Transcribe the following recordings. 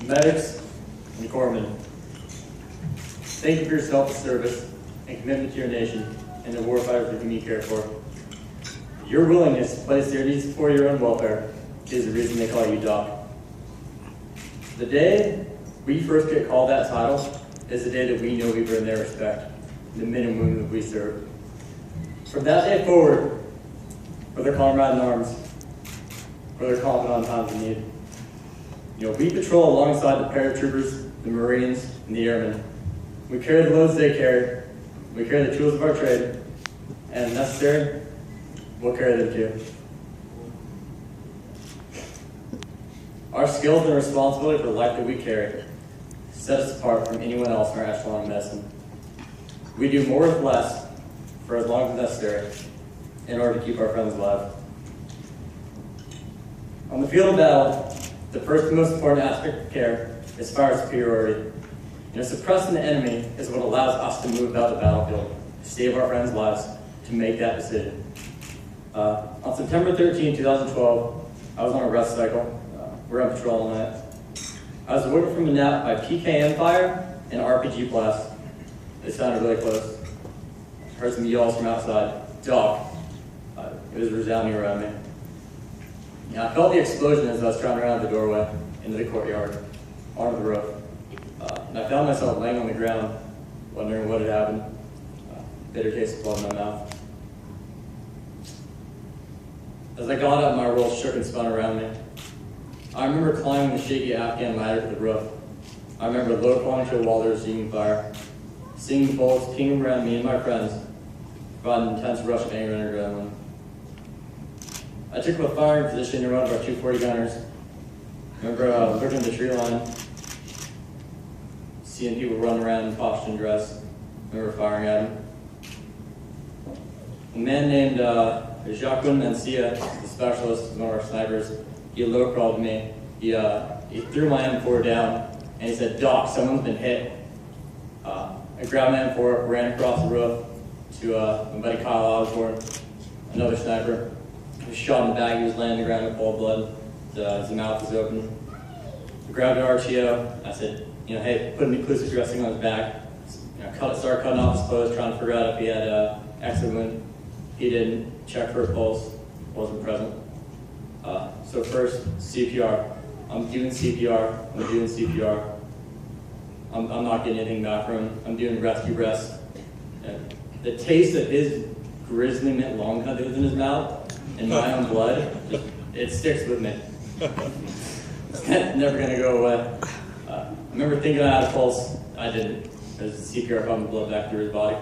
medics, and corpsmen. Thank you for your selfless service and commitment to your nation and the warfighters whom you care for. Your willingness to place their needs before your own welfare is the reason they call you Doc. The day we first get called that title is the day that we know we've earned their respect, the men and women that we serve. From that day forward, we're their comrade in arms, we're their confidant in times of need. We patrol alongside the paratroopers, the Marines, and the airmen. We carry the loads they carry, we carry the tools of our trade, and if necessary, we'll carry them too. Our skills and responsibility for the life that we carry set us apart from anyone else in our echelon of medicine. We do more with less for as long as necessary in order to keep our friends alive. On the field of battle, the first and most important aspect of care is fire superiority. Suppressing the enemy is what allows us to move about the battlefield, to save our friends' lives, to make that decision. On September 13, 2012, I was on a rest cycle. We're on patrol all night. I was awoken from a nap by PKM fire and RPG blast. They sounded really close. I heard some yells from outside. Doc. It was resounding around me. I felt the explosion as I was trying around the doorway into the courtyard, onto the roof. And I found myself laying on the ground, wondering what had happened. Bitter taste of blood in my mouth. As I got up, my world shook and spun around me. I remember climbing the shaky Afghan ladder to the roof. I remember low quantity while there was receiving fire, seeing the bullets ping around me and my friends, brought an intense rush of anger and adrenaline. I took up a firing position near one of our 240 gunners. I remember looking at the tree line, seeing people run around in costume dress. I remember firing at them. A man named Jacques Mencia, the specialist, one of our snipers, he low crawled me. He threw my M4 down and he said, "Doc, someone's been hit." I grabbed my M4, ran across the roof to my buddy Kyle Osborne, another sniper. He was shot in the back. He was laying on the ground in cold blood. His mouth was open. I grabbed an RTO. I said, hey, put an occlusive dressing on his back. Started cutting off his clothes, trying to figure out if he had exit wound. He didn't. Check for a pulse. Wasn't present. So first, CPR. I'm doing CPR. I'm not getting anything back from him. I'm doing rescue breaths. And the taste of his grizzly mint long cut that was in his mouth and my own blood, it sticks with me. It's never gonna go away. I remember thinking I had a pulse. I didn't. There's CPR pumping blood back through his body.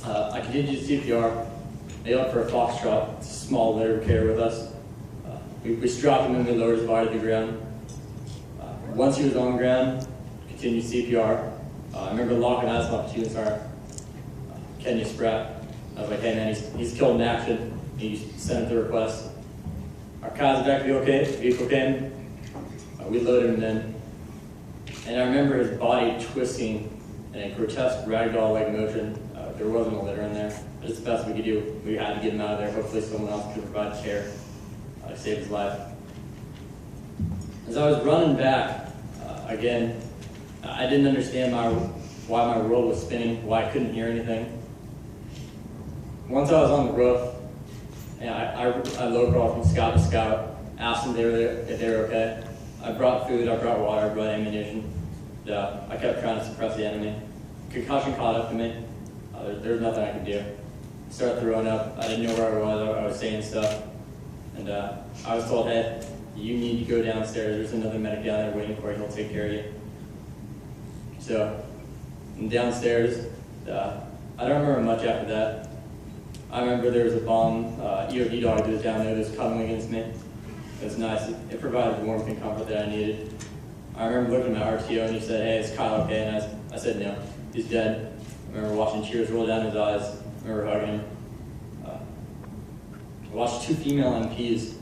I continued CPR. They went for a foxtrot. It's a small litter we carry with us. We strapped him and we lowered his body to the ground. Once he was on the ground, continued CPR. I remember locking eyes with my platoon sergeant, Kenya Spratt. I was like, hey man, he's killed in action. He sent the request. Our Kazakh vehicle came. We loaded him in. And I remember his body twisting in a grotesque ragdoll-like motion. There wasn't a litter in there. It was the best we could do. We had to get him out of there. Hopefully someone else could provide care to save his life. As I was running back, again, I didn't understand why my world was spinning, why I couldn't hear anything. Once I was on the roof, and I low crawled from scout to scout, asked them if they were okay. I brought food, I brought water, I brought ammunition. I kept trying to suppress the enemy. Concussion caught up to me. There was nothing I could do. I started throwing up. I didn't know where I was. I was saying stuff. And I was told, hey, you need to go downstairs. There's another medic down there waiting for you. He'll take care of you. So I'm downstairs. I don't remember much after that. I remember there was a bomb EOD dog that was down there that was cuddling against me. It was nice. It provided the warmth and comfort that I needed. I remember looking at my RTO and he said, hey, is Kyle okay? And I said, no, he's dead. I remember watching tears roll down his eyes. I remember hugging him. I watched two female MPs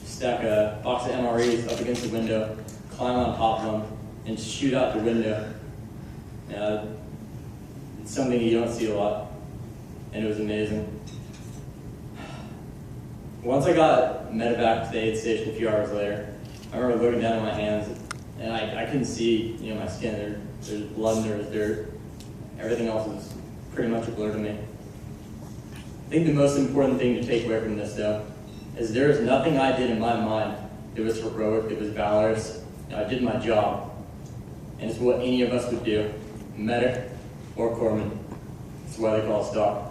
stack a box of MREs up against the window, climb on top of them, and shoot out the window. It's something you don't see a lot, and it was amazing. Once I got medevac to the aid station a few hours later, I remember looking down at my hands. and I couldn't see, my skin. There's blood and there's dirt. Everything else is pretty much a blur to me. I think the most important thing to take away from this, though, is there is nothing I did in my mind that was heroic, that was valorous. I did my job, and it's what any of us would do, medic or corpsman. That's why they call us doc.